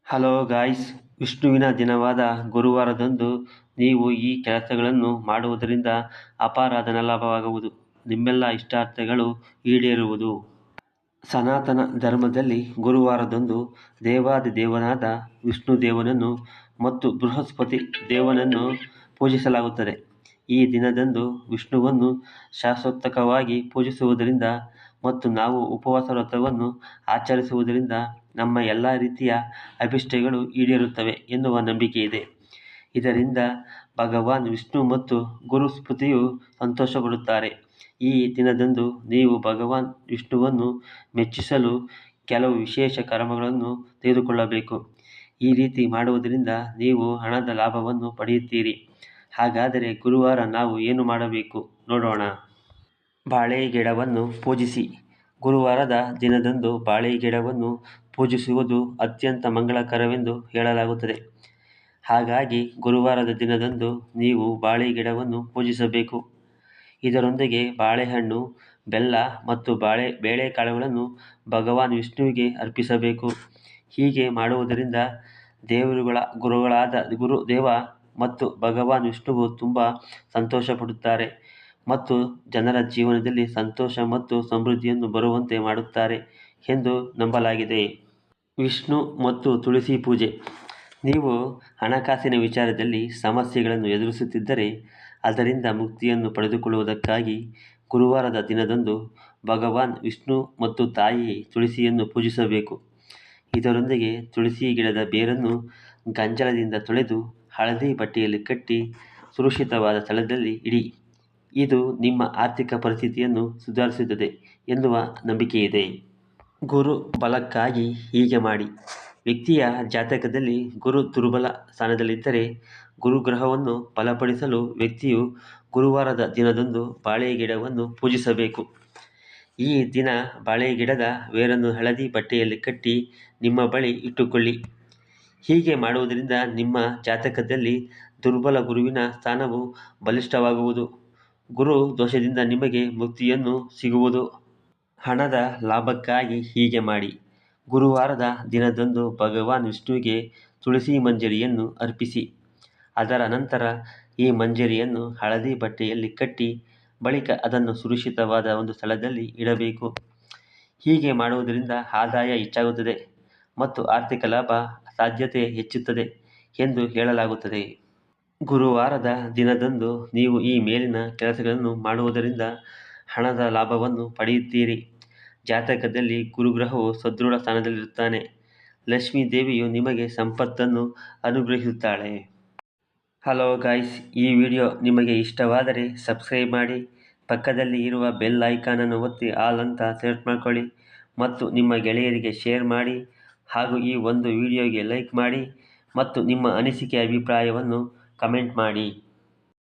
Hello guys, ವಿಷ್ಣುವಿನ ದಿನವಾದ ಗುರುವಾರದಂದು ನೀವು ಈ ಕೆಲಸಗಳನ್ನು ಮಾಡುವುದರಿಂದ ಅಪಾರ ಧನಲಾಭವಾಗುವುದು, ನಿಮ್ಮೆಲ್ಲ ಇಷ್ಟಾರ್ಥಗಳು ಈಡೇರುವುದು. ಸನಾತನ ಧರ್ಮದಲ್ಲಿ ಗುರುವಾರದಂದು ದೇವಾದಿದೇವನಾದ ವಿಷ್ಣುದೇವನನ್ನು ಮತ್ತು ಬೃಹಸ್ಪತಿ ದೇವನನ್ನು ಪೂಜಿಸಲಾಗುತ್ತದೆ. ಈ ದಿನದಂದು ವಿಷ್ಣುವನ್ನು ಶಾಸ್ತ್ರೋಕ್ತವಾಗಿ ಪೂಜಿಸುವುದರಿಂದ ಮತ್ತು ನಾವು ಉಪವಾಸ ವ್ರತವನ್ನು ಆಚರಿಸುವುದರಿಂದ ನಮ್ಮ ಎಲ್ಲ ರೀತಿಯ ಅಭಿಷ್ಟಗಳು ಈಡೇರುತ್ತವೆ ಎನ್ನುವ ನಂಬಿಕೆಯಿದೆ. ಇದರಿಂದ ಭಗವಾನ್ ವಿಷ್ಣು ಮತ್ತು ಗುರು ಸ್ಮೃತಿಯು ಸಂತೋಷಪಡುತ್ತಾರೆ. ಈ ದಿನದಂದು ನೀವು ಭಗವಾನ್ ವಿಷ್ಣುವನ್ನು ಮೆಚ್ಚಿಸಲು ಕೆಲವು ವಿಶೇಷ ಕರ್ಮಗಳನ್ನು ತೆಗೆದುಕೊಳ್ಳಬೇಕು. ಈ ರೀತಿ ಮಾಡುವುದರಿಂದ ನೀವು ಹಣದ ಲಾಭವನ್ನು ಪಡೆಯುತ್ತೀರಿ. ಹಾಗಾದರೆ ಗುರುವಾರ ನಾವು ಏನು ಮಾಡಬೇಕು ನೋಡೋಣ. ಬಾಳೆ ಗಿಡವನ್ನು ಪೂಜಿಸಿ. ಗುರುವಾರದ ದಿನದಂದು ಬಾಳೆ ಗಿಡವನ್ನು ಪೂಜಿಸುವುದು ಅತ್ಯಂತ ಮಂಗಳಕರವೆಂದು ಹೇಳಲಾಗುತ್ತದೆ. ಹಾಗಾಗಿ ಗುರುವಾರದ ದಿನದಂದು ನೀವು ಬಾಳೆ ಗಿಡವನ್ನು ಪೂಜಿಸಬೇಕು. ಇದರೊಂದಿಗೆ ಬಾಳೆಹಣ್ಣು, ಬೆಲ್ಲ ಮತ್ತು ಬೇಳೆಕಾಳುಗಳನ್ನು ಭಗವಾನ್ ವಿಷ್ಣುವಿಗೆ ಅರ್ಪಿಸಬೇಕು. ಹೀಗೆ ಮಾಡುವುದರಿಂದ ಗುರುಗಳಾದ ಗುರುದೇವ ಮತ್ತು ಭಗವಾನ್ ವಿಷ್ಣುವು ತುಂಬ ಸಂತೋಷಪಡುತ್ತಾರೆ ಮತ್ತು ಜನರ ಜೀವನದಲ್ಲಿ ಸಂತೋಷ ಮತ್ತು ಸಮೃದ್ಧಿಯನ್ನು ಬರುವಂತೆ ಮಾಡುತ್ತಾರೆ ಎಂದು ನಂಬಲಾಗಿದೆ. ವಿಷ್ಣು ಮತ್ತು ತುಳಸಿ ಪೂಜೆ. ನೀವು ಹಣಕಾಸಿನ ವಿಚಾರದಲ್ಲಿ ಸಮಸ್ಯೆಗಳನ್ನು ಎದುರಿಸುತ್ತಿದ್ದರೆ ಅದರಿಂದ ಮುಕ್ತಿಯನ್ನು ಪಡೆದುಕೊಳ್ಳುವುದಕ್ಕಾಗಿ ಗುರುವಾರದ ದಿನದಂದು ಭಗವಾನ್ ವಿಷ್ಣು ಮತ್ತು ತಾಯಿ ತುಳಸಿಯನ್ನು ಪೂಜಿಸಬೇಕು. ಇದರೊಂದಿಗೆ ತುಳಸಿ ಗಿಡದ ಬೇರನ್ನು ಗಂಜಲದಿಂದ ತೊಳೆದು ಹಳದಿ ಬಟ್ಟೆಯಲ್ಲಿ ಕಟ್ಟಿ ಸುರಕ್ಷಿತವಾದ ಸ್ಥಳದಲ್ಲಿ ಇಡಿ. ಇದು ನಿಮ್ಮ ಆರ್ಥಿಕ ಪರಿಸ್ಥಿತಿಯನ್ನು ಸುಧಾರಿಸುತ್ತದೆ ಎನ್ನುವ ನಂಬಿಕೆಯಿದೆ. ಗುರು ಬಲಕ್ಕಾಗಿ ಹೀಗೆ ಮಾಡಿ. ವ್ಯಕ್ತಿಯ ಜಾತಕದಲ್ಲಿ ಗುರು ದುರ್ಬಲ ಸ್ಥಾನದಲ್ಲಿದ್ದರೆ ಗುರುಗ್ರಹವನ್ನು ಬಲಪಡಿಸಲು ವ್ಯಕ್ತಿಯು ಗುರುವಾರದ ದಿನದಂದು ಬಾಳೆ ಗಿಡವನ್ನು ಪೂಜಿಸಬೇಕು. ಈ ದಿನ ಬಾಳೆ ಗಿಡದ ಬೇರನ್ನು ಹಳದಿ ಬಟ್ಟೆಯಲ್ಲಿ ಕಟ್ಟಿ ನಿಮ್ಮ ಬಳಿ ಇಟ್ಟುಕೊಳ್ಳಿ. ಹೀಗೆ ಮಾಡುವುದರಿಂದ ನಿಮ್ಮ ಜಾತಕದಲ್ಲಿ ದುರ್ಬಲ ಗುರುವಿನ ಸ್ಥಾನವು ಬಲಿಷ್ಠವಾಗುವುದು. ಗುರು ದೋಷದಿಂದ ನಿಮಗೆ ಮುಕ್ತಿಯನ್ನು ಸಿಗುವುದು. ಹಣದ ಲಾಭಕ್ಕಾಗಿ ಹೀಗೆ ಮಾಡಿ. ಗುರುವಾರದ ದಿನದಂದು ಭಗವಾನ್ ವಿಷ್ಣುವಿಗೆ ತುಳಸಿ ಮಂಜರಿಯನ್ನು ಅರ್ಪಿಸಿ. ಅದರ ನಂತರ ಈ ಮಂಜರಿಯನ್ನು ಹಳದಿ ಬಟ್ಟೆಯಲ್ಲಿ ಕಟ್ಟಿ ಬಳಿಕ ಅದನ್ನು ಸುರಕ್ಷಿತವಾದ ಒಂದು ಸ್ಥಳದಲ್ಲಿ ಇಡಬೇಕು. ಹೀಗೆ ಮಾಡುವುದರಿಂದ ಆದಾಯ ಹೆಚ್ಚಾಗುತ್ತದೆ ಮತ್ತು ಆರ್ಥಿಕ ಲಾಭ ಸಾಧ್ಯತೆ ಹೆಚ್ಚುತ್ತದೆ ಎಂದು ಹೇಳಲಾಗುತ್ತದೆ. ಗುರುವಾರದ ದಿನದಂದು ನೀವು ಈ ಮೇಲಿನ ಕೆಲಸಗಳನ್ನು ಮಾಡುವುದರಿಂದ ಹಣದ ಲಾಭವನ್ನು ಪಡೆಯುತ್ತೀರಿ. ಜಾತಕದಲ್ಲಿ ಗುರುಗ್ರಹವು ಸದೃಢ ಸ್ಥಾನದಲ್ಲಿರುತ್ತಾನೆ. ಲಕ್ಷ್ಮೀ ದೇವಿಯು ನಿಮಗೆ ಸಂಪತ್ತನ್ನು ಅನುಗ್ರಹಿಸುತ್ತಾಳೆ. ಹಲೋ ಗಾಯ್ಸ್, ಈ ವಿಡಿಯೋ ನಿಮಗೆ ಇಷ್ಟವಾದರೆ ಸಬ್ಸ್ಕ್ರೈಬ್ ಮಾಡಿ, ಪಕ್ಕದಲ್ಲಿ ಇರುವ ಬೆಲ್ ಐಕಾನನ್ನು ಒತ್ತಿ ಆಲ್ ಅಂತ ಸೆಲೆಕ್ಟ್ ಮಾಡ್ಕೊಳ್ಳಿ ಮತ್ತು ನಿಮ್ಮ ಗೆಳೆಯರಿಗೆ ಶೇರ್ ಮಾಡಿ ಹಾಗೂ ಈ ಒಂದು ವಿಡಿಯೋಗೆ ಲೈಕ್ ಮಾಡಿ ಮತ್ತು ನಿಮ್ಮ ಅನಿಸಿಕೆ ಅಭಿಪ್ರಾಯವನ್ನು ಕಮೆಂಟ್ ಮಾಡಿ.